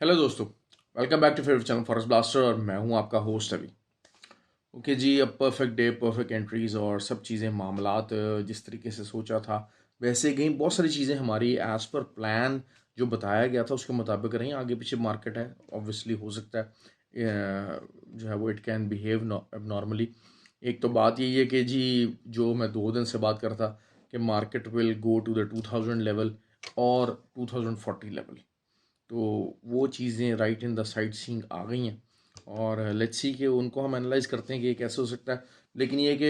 Hello दोस्तों, welcome back to favourite channel Forest Blaster और मैं हूं आपका होस्ट अभी। ओके जी, अब परफेक्ट डे, परफेक्ट एंट्रीज और सब चीज़ें मामलात जिस तरीके से सोचा था वैसे गई। बहुत सारी चीज़ें हमारी एज पर प्लान जो बताया गया था उसके मुताबिक रही। आगे पीछे मार्केट है, ऑब्वियसली हो सकता है जो है वो इट कैन बिहेव नॉर्मली। एक तो बात यही है कि जी जो मैं 2 दिन से बात कर रहा था कि market will go to the 2000 level और 2040 लेवल, तो वो चीज़ें right in the sight seeing आ गई हैं और लेट्स सी कि उनको हम एनालाइज करते हैं कि ये कैसे हो सकता है। लेकिन ये कि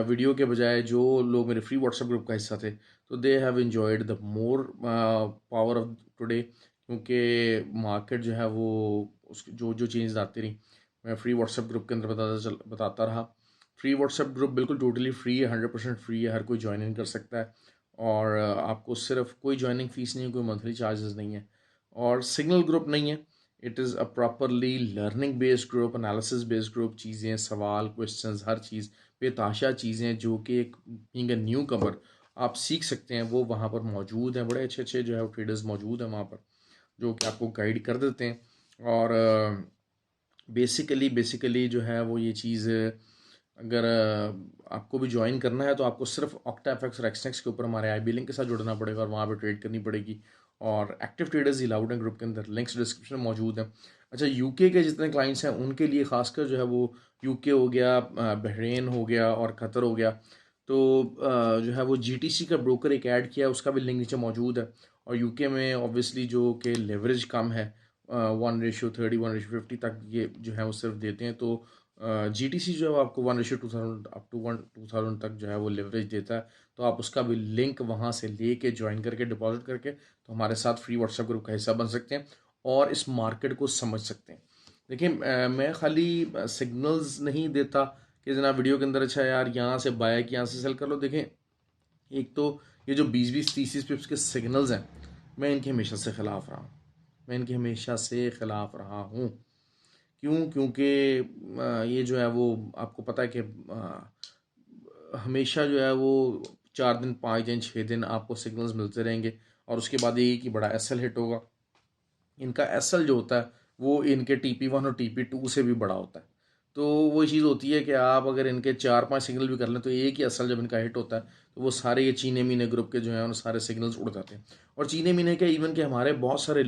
वीडियो के बजाय जो लोग मेरे फ्री व्हाट्सएप ग्रुप का हिस्सा थे तो they have enjoyed the more power of today, क्योंकि मार्केट जो है वो उस जो जो चेंज आती रही मैं फ्री व्हाट्सएप ग्रुप के अंदर बताता रहा। फ्री व्हाट्सएप ग्रुप बिल्कुल टोटली फ्री है, 100% फ्री है, हर कोई ज्वाइन इन कर सकता है और आपको सिर्फ कोई ज्वाइनिंग फीस नहीं है, कोई मंथली चार्जेस नहीं है और सिग्नल ग्रुप नहीं है। It is a properly learning based group, analysis based group. चीज़ें, सवाल, क्वेश्चंस, हर चीज़ बेताशा चीज़ें जो कि एक बीइंग अ न्यू कमर आप सीख सकते हैं वो वहाँ पर मौजूद हैं। बड़े अच्छे अच्छे जो है वो ट्रेडर्स मौजूद हैं वहाँ पर जो कि आपको गाइड कर देते हैं और बेसिकली बेसिकली जो है वो ये चीज़ अगर आपको भी ज्वाइन करना है तो आपको सिर्फ ऑक्टाफेक्स और एक्सनेक्स के ऊपर हमारे आई लिंक के साथ जुड़ना पड़ेगा और वहाँ पे ट्रेड करनी पड़ेगी। और active traders he loud and group के अंदर लिंक्स डिस्क्रिप्शन में मौजूद हैं। अच्छा, यूके के जितने क्लाइंट्स हैं उनके लिए खासकर जो है वो यूके हो गया, बहरेन हो गया और कतर हो गया, तो जो है वो जीटीसी का ब्रोकर एक ऐड किया है, उसका भी लिंक नीचे मौजूद है। और यूके में ऑब्वियसली जो कि लेवरेज कम है, 1:30, 1:50 तक ये जो है वो सिर्फ देते हैं, तो जीटीसी जो है वो आपको 1:2000 अप टू 2000 तक जो है वो लेवरेज देता है। तो आप उसका भी लिंक वहाँ से लेके ज्वाइन करके डिपॉजिट करके तो हमारे साथ फ्री व्हाट्सएप ग्रुप का हिस्सा बन सकते हैं और इस मार्केट को समझ सकते हैं। देखिए, मैं खाली सिग्नल्स नहीं देता कि जनाब वीडियो के अंदर अच्छा यार यहाँ से बाय कि यहाँ से सेल कर लो। देखें, एक तो ये जो 20-20 30 पिप्स के सिग्नल्स हैं, मैं इनके हमेशा से ख़िलाफ़ रहा हूँ। मैं इनके हमेशा से ख़िलाफ़ रहा हूँ। क्यों? क्योंकि ये जो है वो आपको पता है कि हमेशा जो है वो 4 दिन, 5 दिन, 6 दिन आपको सिग्नल्स मिलते रहेंगे और उसके बाद ये कि बड़ा एसएल हिट होगा। इनका एसएल जो होता है वो इनके TP1 और TP2 से भी बड़ा होता है। तो वो चीज़ होती है कि आप अगर इनके 4-5 सिग्नल भी कर लें तो एक ही एसएल जब इनका हिट होता है तो वो सारे ये चीने मीने ग्रुप के जो हैं उन सारे सिग्नल्स उड़ जाते हैं। और चीने मीने के इवन के हमारे बहुत सारे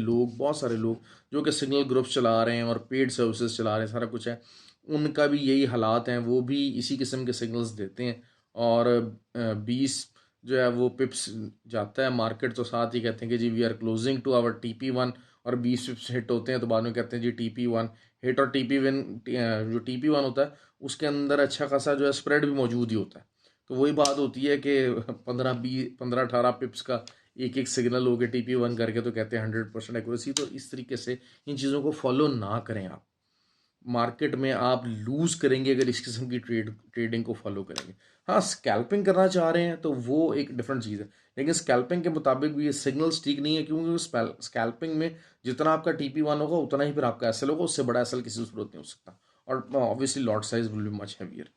लोग जो कि सिग्नल ग्रुप्स चला रहे हैं और पेड सर्विसेज चला रहे हैं, सारा कुछ है, उनका भी यही हालात हैं, वो भी इसी किस्म के सिग्नल्स देते हैं। और 20 जो है वो पिप्स जाता है मार्केट तो साथ ही कहते हैं कि जी we are closing to our TP1 और 20 पिप्स हिट होते हैं तो बाद में कहते हैं जी TP1 हिट। और TP1 जो TP1 होता है उसके अंदर अच्छा खासा जो है स्प्रेड भी मौजूद ही होता है। तो वही बात होती है कि 15-20 15-18 पिप्स का एक एक सिग्नल हो गया TP1 करके तो कहते हैं 100% एक्यूरेसी। तो इस तरीके से इन चीज़ों को फॉलो ना करें आप। मार्केट में आप लूज़ करेंगे अगर इस किस्म की ट्रेडिंग को फॉलो करेंगे। हाँ, स्कैल्पिंग करना चाह रहे हैं तो वो एक डिफरेंट चीज़ है, लेकिन स्कैल्पिंग के मुताबिक भी ये सिग्नल्स ठीक नहीं है, क्योंकि स्कैल्पिंग में जितना आपका TP1 होगा उतना ही फिर आपका एसएल होगा, उससे बड़ा एसएल किसी सूरत नहीं हो सकता और obviously lot size will be much heavier.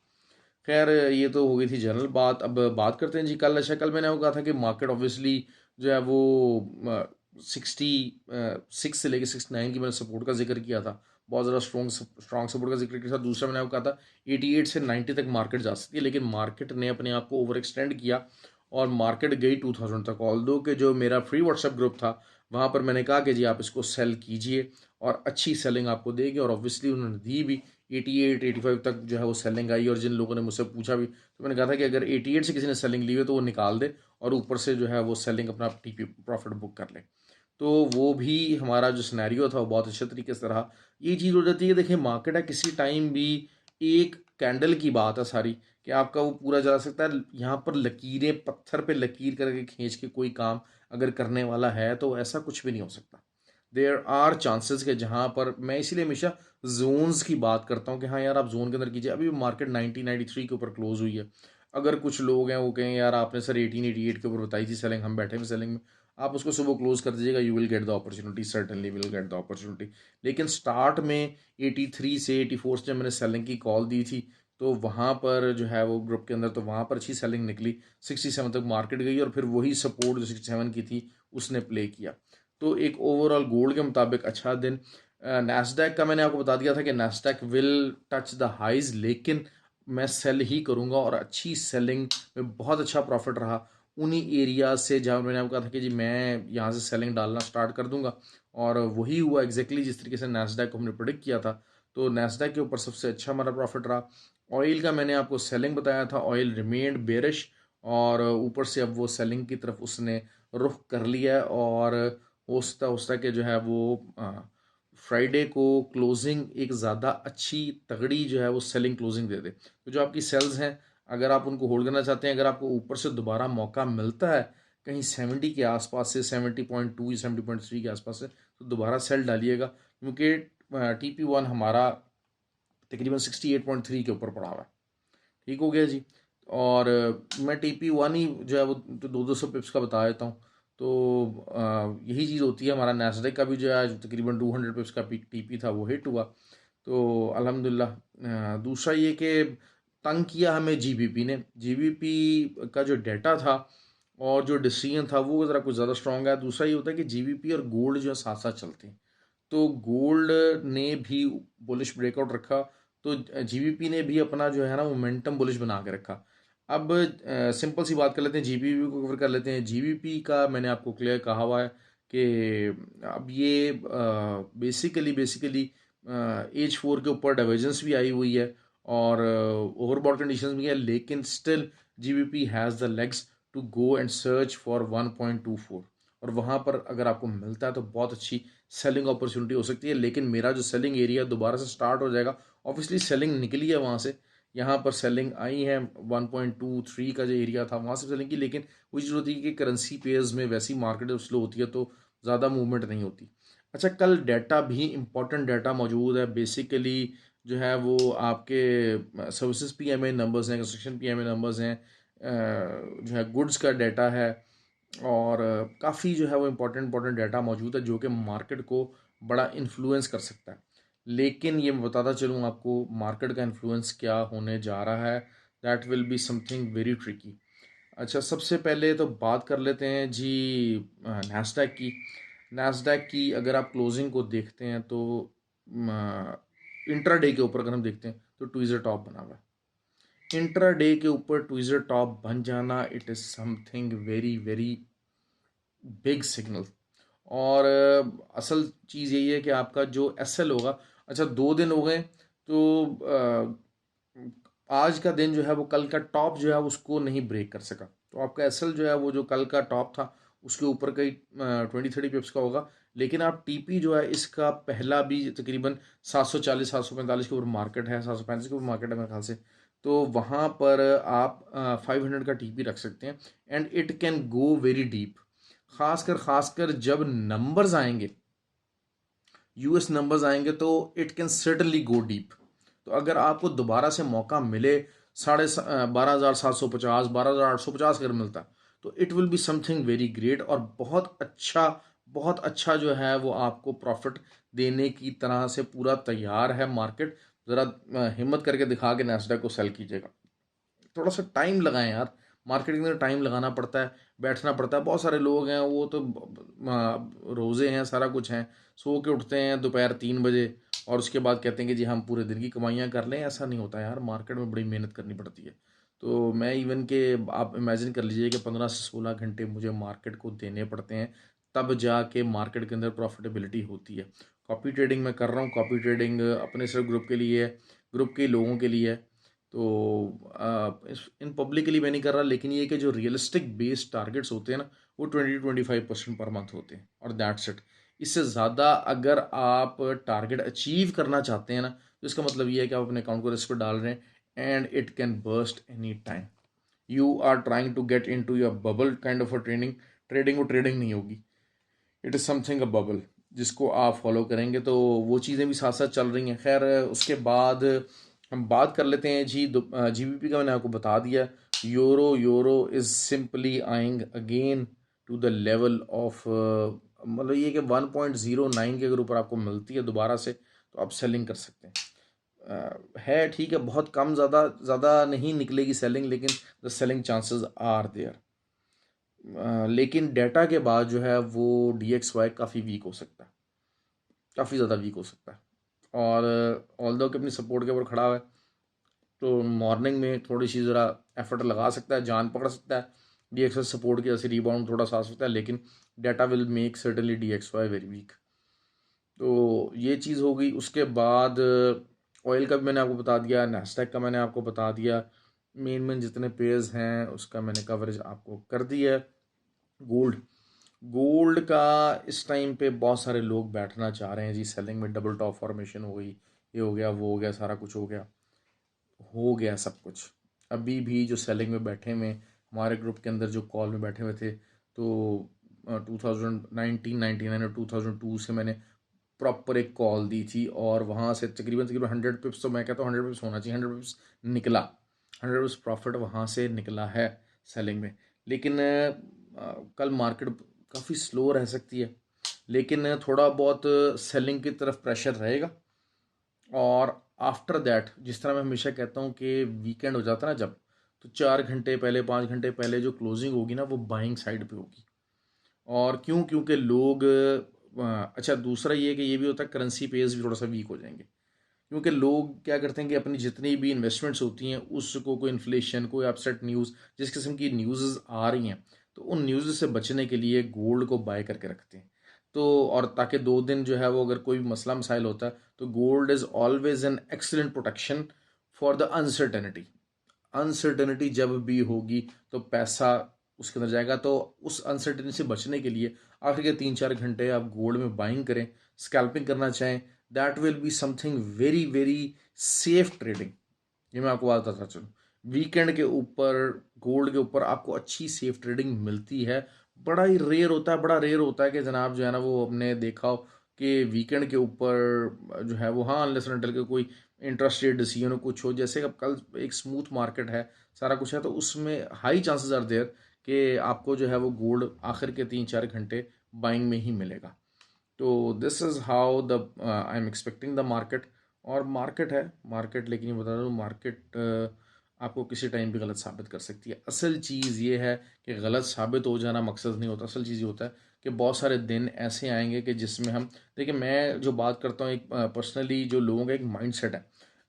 खैर, ये तो हो गई थी जनरल बात। अब बात करते हैं जी कल। अच्छा, कल मैंने वो कहा था कि मार्केट ऑब्वियसली जो है वो 66 से लेकर 69 की मैंने सपोर्ट का जिक्र किया था, बहुत ज़्यादा स्ट्रॉन्ग स्ट्रॉन्ग सपोर्ट का जिक्र किया था। दूसरा मैंने आपको कहा था 88 से 90 तक मार्केट जा सकती है, लेकिन मार्केट ने अपने आप को ओवर एक्सटेंड किया और मार्केट गई 2000 तक। ऑल्दो के जो मेरा फ्री व्हाट्सएप ग्रुप था वहाँ पर मैंने कहा कि जी आप इसको सेल कीजिए और अच्छी सेलिंग आपको देगी, और ऑब्वियसली उन्होंने दी भी। 88 85 तक जो है वो सेलिंग आई और जिन लोगों ने मुझसे पूछा भी तो मैंने कहा था कि अगर 88 से किसी ने सेलिंग ली हुई तो वो निकाल दे और ऊपर से जो है वो सेलिंग अपना TP प्रॉफिट बुक कर ले। तो वो भी हमारा जो सिनेरियो था वो बहुत अच्छे तरीके से रहा। ये चीज़ हो जाती है, देखिए मार्केट है किसी टाइम भी एक कैंडल की बात है सारी कि आपका वो पूरा जा सकता है। यहाँ पर लकीरें, पत्थर पे लकीर करके खींच के कोई काम अगर करने वाला है तो ऐसा कुछ भी नहीं हो सकता। देयर आर चांसेस के जहाँ पर मैं इसीलिए हमेशा जोन्स की बात करता हूँ कि हाँ यार आप जोन के अंदर कीजिए। अभी मार्केट 1993 के ऊपर क्लोज हुई है। अगर कुछ लोग हैं वो कहें यार आपने सर 1888 के ऊपर बताई थी सेलिंग, हम बैठे हुए सेलिंग में, आप उसको सुबह क्लोज कर दीजिएगा, you will get the opportunity, certainly will get the opportunity. लेकिन स्टार्ट में 83 से 84 से जब मैंने सेलिंग की कॉल दी थी तो वहाँ पर जो है वो ग्रुप के अंदर तो वहाँ पर अच्छी सेलिंग निकली, 67 तक मार्केट गई और फिर वही सपोर्ट जो 67 की थी उसने प्ले किया। तो एक ओवरऑल गोल्ड के मुताबिक अच्छा दिन। नैस्डैक का मैंने आपको बता दिया था कि Nasdaq will touch the highs, लेकिन मैं सेल ही करूँगा और अच्छी सेलिंग में बहुत अच्छा प्रॉफिट रहा उन्हीं एरियाज से जहाँ मैंने आपको कहा था कि जी मैं यहाँ से सेलिंग डालना स्टार्ट कर दूंगा, और वही हुआ एग्जैक्टली जिस तरीके से नैस्डैक को हमने प्रोडिक्ट किया था। तो नैस्डैक के ऊपर सबसे अच्छा हमारा प्रॉफिट रहा। ऑयल का मैंने आपको सेलिंग बताया था, ऑयल रिमेन्ड बेरिश, और ऊपर से अब वो सेलिंग की तरफ उसने रुख कर लिया है, और होस्ता होस्ता के जो है वो फ्राइडे को क्लोजिंग एक ज़्यादा अच्छी तगड़ी जो है वो सेलिंग क्लोजिंग दे दे। तो जो आपकी सेल्स हैं, अगर आप उनको होल्ड करना चाहते हैं, अगर आपको ऊपर से दोबारा मौका मिलता है कहीं 70 के आसपास से, 70.2 या 70.3 के आसपास से, तो दोबारा सेल डालिएगा, क्योंकि TP1 हमारा तकरीबन 68.3 के ऊपर पड़ा हुआ है। ठीक हो गया जी। और मैं TP1 ही जो है वो तो 200 पिप्स का बता देता हूँ। तो यही चीज़ होती है। हमारा नैस्डैक का भी जो है तकरीबन 200 पिप्स का TP था, वो हिट हुआ। तो अल्हम्दुलिल्लाह। दूसरा ये कि तंग किया हमें GBP ने। GBP का जो डेटा था और जो डिसीजन था वो ज़रा कुछ ज़्यादा स्ट्रॉन्ग है। दूसरा ये होता है कि GBP और गोल्ड जो है साथ साथ चलते हैं। तो गोल्ड ने भी बुलिश ब्रेकआउट रखा, तो GBP ने भी अपना जो है ना मोमेंटम बुलिश बना के रखा। अब सिंपल सी बात कर लेते हैं, GBP को कवर कर लेते हैं। GBP का मैंने आपको क्लियर कहा हुआ है कि अब ये बेसिकली H4 के ऊपर डाइवर्जेंस भी आई हुई है, और ओवरबॉट कंडीशंस भी है, लेकिन still GBP has the legs to go and search for 1.24, और वहाँ पर अगर आपको मिलता है तो बहुत अच्छी सेलिंग अपॉर्चुनिटी हो सकती है। लेकिन मेरा जो सेलिंग एरिया दोबारा से स्टार्ट हो जाएगा, ऑब्वियसली सेलिंग निकली है वहाँ से, यहाँ पर सेलिंग आई है 1.23 का जो एरिया था वहाँ से सेलिंग की, लेकिन वही चीज़ होती है कि करेंसी पेयर्स में वैसी मार्केट स्लो होती है तो ज़्यादा मूवमेंट नहीं होती। अच्छा, कल डाटा भी इम्पोर्टेंट डाटा मौजूद है। बेसिकली जो है वो आपके सर्विसेज PMI नंबर्स हैं, कंस्ट्रक्शन PMI नंबर्स हैं, जो है गुड्स का डाटा है, और काफ़ी जो है वो इम्पोर्टेंट डाटा मौजूद है जो कि मार्केट को बड़ा इन्फ्लुएंस कर सकता है। लेकिन ये मैं बताता चलूँ आपको, मार्केट का इन्फ्लुएंस क्या होने जा रहा है, that will be something very tricky. अच्छा, सबसे पहले तो बात कर लेते हैं जी नैस्डैक की। नैस्डैक की अगर आप क्लोजिंग को देखते हैं तो इंट्राडे के ऊपर अगर हम देखते हैं तो ट्विज़र टॉप बना हुआ है। इंट्राडे के ऊपर ट्विज़र टॉप बन जाना, it is something very very big signal. और असल चीज़ यही है कि आपका जो SL होगा, अच्छा 2 दिन हो गए, तो आज का दिन जो है वो कल का टॉप जो है उसको नहीं ब्रेक कर सका, तो आपका SL जो है वो जो कल का टॉप था उसके ऊपर कई 20-30 पिप्स का होगा। लेकिन आप TP जो है इसका पहला भी तकरीबन 740-745 के ऊपर मार्केट है, 735 के ऊपर मार्केट है मेरे ख्याल से। तो वहाँ पर आप 500 का TP रख सकते हैं, and it can go very deep. खासकर जब नंबर्स आएंगे, US नंबर्स आएंगे, तो it can certainly go deep. तो अगर आपको दोबारा से मौका मिले 12,750, 12,850 अगर मिलता, तो it will be something very great, और बहुत अच्छा जो है वो आपको प्रॉफिट देने की तरह से पूरा तैयार है मार्केट। ज़रा हिम्मत करके दिखा के नैस्डैक को सेल कीजिएगा। थोड़ा सा टाइम लगाएं यार, मार्केटिंग में टाइम लगाना पड़ता है, बैठना पड़ता है। बहुत सारे लोग हैं वो तो रोज़े हैं, सारा कुछ हैं, सो के उठते हैं दोपहर 3 बजे, और उसके बाद कहते हैं कि जी हम पूरे दिन की कमाइयाँ कर लें। ऐसा नहीं होता यार, मार्केट में बड़ी मेहनत करनी पड़ती है। तो मैं इवन के आप इमेजिन कर लीजिए कि 15 से 16 घंटे मुझे मार्केट को देने पड़ते हैं, तब जाके मार्केट के अंदर प्रॉफिटेबिलिटी होती है। कॉपी ट्रेडिंग मैं कर रहा हूँ, कॉपी ट्रेडिंग अपने सिर्फ ग्रुप के लिए है, ग्रुप के लोगों के लिए है। तो इन पब्लिकली मैं नहीं कर रहा, लेकिन ये कि जो रियलिस्टिक बेस्ड टारगेट्स होते हैं ना, वो 20-25% पर मंथ होते हैं, और दैट्स इट। इससे ज़्यादा अगर आप टारगेट अचीव करना चाहते हैं ना, तो इसका मतलब ये है कि आप अपने अकाउंट को रिस्क पर डाल रहे हैं, and it can burst any time. You are trying to get in to your bubble kind of a trading. Trading वो ट्रेडिंग नहीं होगी, it is something a bubble जिसको आप फॉलो करेंगे। तो वो चीज़ें भी साथ साथ चल रही हैं। खैर, उसके बाद हम बात कर लेते हैं जी GBP का मैंने आपको बता दिया। Euro is simply eyeing again to the level of, मतलब ये कि 1.09 के अगर ऊपर आपको मिलती है दोबारा से, तो आप सेलिंग कर सकते हैं। है ठीक है, बहुत कम, ज़्यादा ज़्यादा नहीं निकलेगी सेलिंग, लेकिन the selling chances are there. लेकिन डाटा के बाद जो है वो DXY काफ़ी वीक हो सकता है, काफ़ी ज़्यादा वीक हो सकता है। और ऑल्दो कि अपनी सपोर्ट के ऊपर खड़ा हुआ है, तो मॉर्निंग में थोड़ी सी ज़रा एफर्ट लगा सकता है, जान पकड़ सकता है, DXY सपोर्ट की वजह से रिबाउंड थोड़ा सा आ सकता है, लेकिन data will make certainly DXY very weak. तो ये चीज़ हो गई। उसके बाद ऑयल का भी मैंने आपको बता दिया, नैस्डैक का मैंने आपको बता दिया, मेन मेन जितने पेयर्स हैं उसका मैंने कवरेज आपको कर दिया है। गोल्ड, गोल्ड का इस टाइम पे बहुत सारे लोग बैठना चाह रहे हैं जी, सेलिंग में डबल टॉप फॉर्मेशन हो गई, ये हो गया वो हो गया, सारा कुछ हो गया सब कुछ। अभी भी जो सेलिंग में बैठे हुए हमारे ग्रुप के अंदर जो कॉल में बैठे हुए थे, तो 2019 और 2002 से मैंने प्रॉपर एक कॉल दी थी, और वहाँ से तकरीबन तकरीबन 100 पिप्स, तो मैं कहता हूँ 100 पिप्स होना चाहिए, 100 पिप्स निकला, 100 पिप्स प्रॉफिट वहाँ से निकला है सेलिंग में। लेकिन कल मार्केट काफ़ी स्लो रह सकती है, लेकिन थोड़ा बहुत सेलिंग की तरफ प्रेशर रहेगा। और आफ्टर दैट, जिस तरह मैं हमेशा कहता हूँ कि वीकेंड हो जाता है ना जब, तो 4 घंटे पहले 5 घंटे पहले जो क्लोजिंग होगी ना वो बाइंग साइड पे होगी। और क्यों? क्योंकि लोग अच्छा, दूसरा ये कि ये भी होता है करेंसी पेयर्स भी थोड़ा सा वीक हो जाएंगे, क्योंकि लोग क्या करते हैं कि अपनी जितनी भी इन्वेस्टमेंट्स होती हैं उसको, कोई इन्फ्लेशन, कोई अपसेट न्यूज़, जिस किस्म की न्यूज़ आ रही हैं, तो उन न्यूज़ से बचने के लिए गोल्ड को बाय करके रखते हैं। तो और ताकि 2 दिन जो है वो अगर कोई भी मसला मसाइल होता है, तो gold is always an excellent protection for the uncertainty. Uncertainty जब भी होगी तो पैसा उसके अंदर जाएगा। तो उस अनसर्टेनिटी से बचने के लिए आखिर के 3-4 घंटे आप गोल्ड में बाइंग करें, स्कैल्पिंग करना चाहें, that will be something very very safe trading. ये मैं आपको बात बताता चलूँ, वीकेंड के ऊपर गोल्ड के ऊपर आपको अच्छी सेफ ट्रेडिंग मिलती है। बड़ा ही रेयर होता है, बड़ा रेयर होता है कि जनाब जो है ना वो अपने देखा हो कि वीकेंड के ऊपर जो है वो, हाँ अनलेस अनटिल के कोई इंटरेस्ट रेट डिसीजन हो, कुछ हो, जैसे अब कल एक स्मूथ मार्केट है, सारा कुछ है, तो उसमें हाई चांसेस आर देयर कि आपको जो है वो गोल्ड आखिर के 3-4 घंटे बाइंग में ही मिलेगा। तो this is how the I am expecting the market. और मार्केट है मार्केट, लेकिन ये बता दूँ मार्केट आपको किसी टाइम भी गलत साबित कर सकती है। असल चीज़ ये है कि गलत साबित हो जाना मकसद नहीं होता, असल चीज़ ये होता है कि बहुत सारे दिन ऐसे आएंगे कि जिसमें हम, देखिए मैं जो बात करता हूँ एक पर्सनली जो लोगों का एक माइंडसेट है,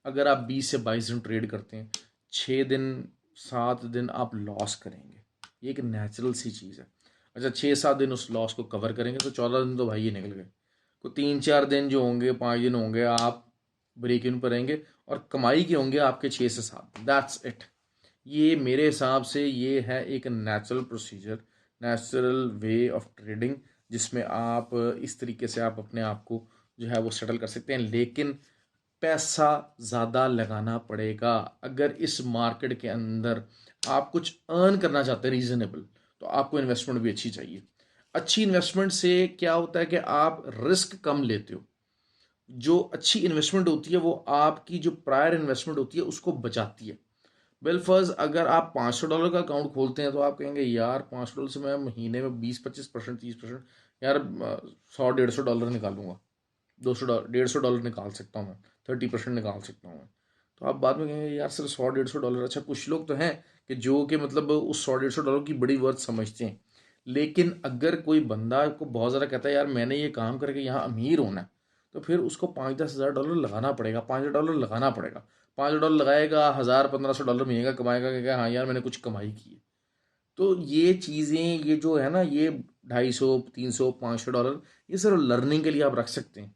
अगर आप 20 से 22 दिन ट्रेड करते हैं, 6 दिन 7 दिन आप लॉस करेंगे, ये एक नेचुरल सी चीज़ है। अच्छा, 6-7 दिन उस लॉस को कवर करेंगे तो 14 दिन तो भाई ये निकल गए। तो 3-4 दिन जो होंगे, 5 दिन होंगे, आप ब्रेक इन पर रहेंगे, और कमाई के होंगे आपके 6 से 7 दिन, दैट्स इट। ये मेरे हिसाब से ये है एक natural procedure, natural way of trading, जिसमें आप इस तरीके से आप अपने आप को जो है वो सेटल कर सकते हैं। लेकिन पैसा ज़्यादा लगाना पड़ेगा। अगर इस मार्केट के अंदर आप कुछ अर्न करना चाहते हैं रीज़नेबल, तो आपको इन्वेस्टमेंट भी अच्छी चाहिए। अच्छी इन्वेस्टमेंट से क्या होता है कि आप रिस्क कम लेते हो। जो अच्छी इन्वेस्टमेंट होती है वो आपकी जो प्रायर इन्वेस्टमेंट होती है उसको बचाती है। बिलफर्ज अगर आप $500 का अकाउंट खोलते हैं तो आप कहेंगे यार $500 से मैं महीने में 20-25%, 30%, यार 100-150 डॉलर निकालूंगा, $200 $150 निकाल सकता हूँ मैं, 30% निकाल सकता हूँ मैं। तो आप बाद में कहेंगे यार सिर्फ 100-150 डॉलर। अच्छा, कुछ लोग तो हैं कि जो कि मतलब उस 100-150 डॉलर की बड़ी वर्थ समझते हैं। लेकिन अगर कोई बंदा को बहुत ज़्यादा कहता है यार मैंने ये काम करके यहाँ अमीर होना है, तो फिर उसको 5-10 हज़ार डॉलर लगाना पड़ेगा, 5 डॉलर लगाना पड़ेगा। 5 डॉलर लगाएगा, 1000-1500 डॉलर महीने का कमाएगा, कि हाँ यार मैंने कुछ कमाई की है। तो ये चीज़ें, ये जो है ना, ये 250, 300, 500 डॉलर, ये सिर्फ लर्निंग के लिए आप रख सकते हैं,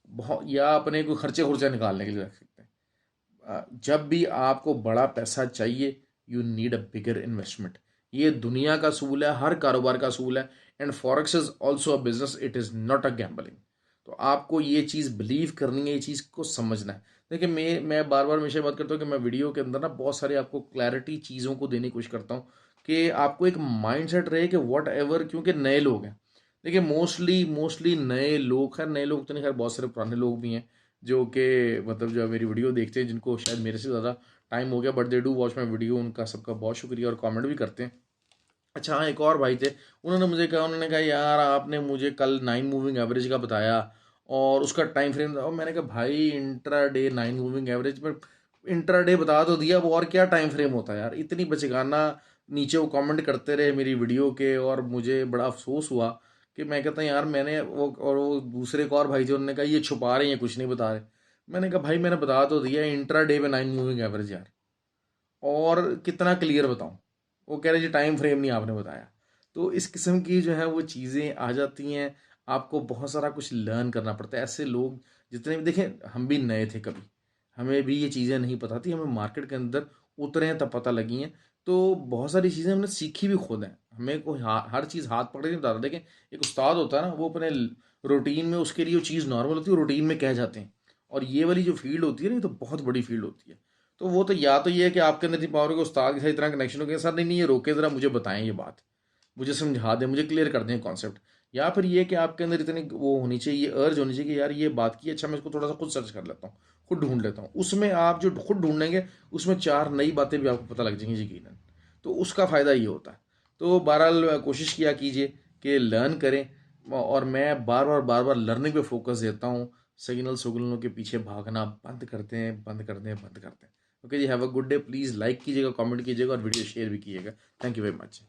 बहुत, या अपने कोई खर्चे खुर्चे निकालने के लिए रख सकते हैं। जब भी आपको बड़ा पैसा चाहिए, you need a bigger investment. ये दुनिया का असूल है, हर कारोबार का असूल है। And forex is also a business, it is not a gambling. तो आपको ये चीज़ बिलीव करनी है, ये चीज़ को समझना है। देखिए मैं बार बार हमेशा बात करता हूँ कि मैं वीडियो के अंदर ना बहुत सारे आपको क्लैरिटी चीज़ों को देने की कोशिश करता हूँ, कि आपको एक माइंडसेट रहे कि वट एवर, क्योंकि नए लोग हैं। देखिए मोस्टली मोस्टली नए लोग, खैर नए लोग तो नहीं, खैर बहुत सारे पुराने लोग भी हैं जो कि मतलब जो मेरी वीडियो देखते हैं, जिनको शायद मेरे से ज़्यादा टाइम हो गया, but they do watch my video, उनका सबका बहुत शुक्रिया, और कमेंट भी करते हैं। अच्छा हाँ, एक और भाई थे, उन्होंने मुझे कहा, उन्होंने कहा यार आपने मुझे कल 9 मूविंग एवरेज का बताया और उसका टाइम फ्रेम था, और मैंने कहा भाई इंट्रा डे 9 मूविंग एवरेज में, इंट्रा डे बता तो दिया, वो और क्या टाइम फ्रेम होता है यार, इतनी बचगाना नीचे वो कमेंट करते रहे मेरी वीडियो के, और मुझे बड़ा अफसोस हुआ कि मैं कहता यार मैंने वो दूसरे एक और भाई थे, उन्होंने कहा ये छुपा रहे हैं, कुछ नहीं बता रहे। मैंने कहा भाई मैंने बता तो दिया, इंट्रा डे पे 9 मूविंग एवरेज यार, और कितना क्लियर बताऊं। वो कह रहे जी टाइम फ्रेम नहीं आपने बताया। तो इस किस्म की जो है वो चीज़ें आ जाती हैं, आपको बहुत सारा कुछ लर्न करना पड़ता है। ऐसे लोग जितने भी देखें, हम भी नए थे कभी, हमें भी ये चीज़ें नहीं पता थी, हमें मार्केट के अंदर उतरे हैं तब पता लगी हैं। तो बहुत सारी चीज़ें हमने सीखी भी खुद हैं, हमें कोई हर चीज़ हाथ पकड़ के नहीं बताता। देखें एक उस्ताद होता है ना, वो अपने रूटीन में उसके लिए वो चीज़ नॉर्मल होती है, वो रूटीन में कह जाते हैं। और ये वाली जो फील्ड होती है ना, ये तो बहुत बड़ी फील्ड होती है। तो वो तो या तो ये है कि आपके अंदर इतनी पावर है कि उस्ताद के साथ इतना कनेक्शन हो गया, सर नहीं नहीं ये रोके ज़रा मुझे बताएं ये बात, मुझे समझा दें, मुझे क्लियर कर दें कॉन्सेप्ट। या फिर ये कि आपके अंदर इतनी वो होनी चाहिए, ये अर्ज होनी चाहिए कि यार ये बात की, अच्छा मैं इसको थोड़ा सा खुद सर्च कर लेता हूँ, खुद ढूंढ लेता हूँ। उसमें आप जो खुद ढूंढेंगे उसमें चार नई बातें भी आपको पता लग जाएंगी यकीनन। तो उसका फ़ायदा ये होता है। तो बहरहाल कोशिश किया कीजिए कि लर्न करें, और मैं बार बार लर्निंग पे फोकस देता हूँ। सिग्नल सुगनलों के पीछे भागना बंद करते हैं, बंद कर दें, बंद करते हैं। ओके जी, have a good day. Please like कीजिएगा, कमेंट कीजिएगा और वीडियो शेयर भी कीजिएगा। Thank you very much.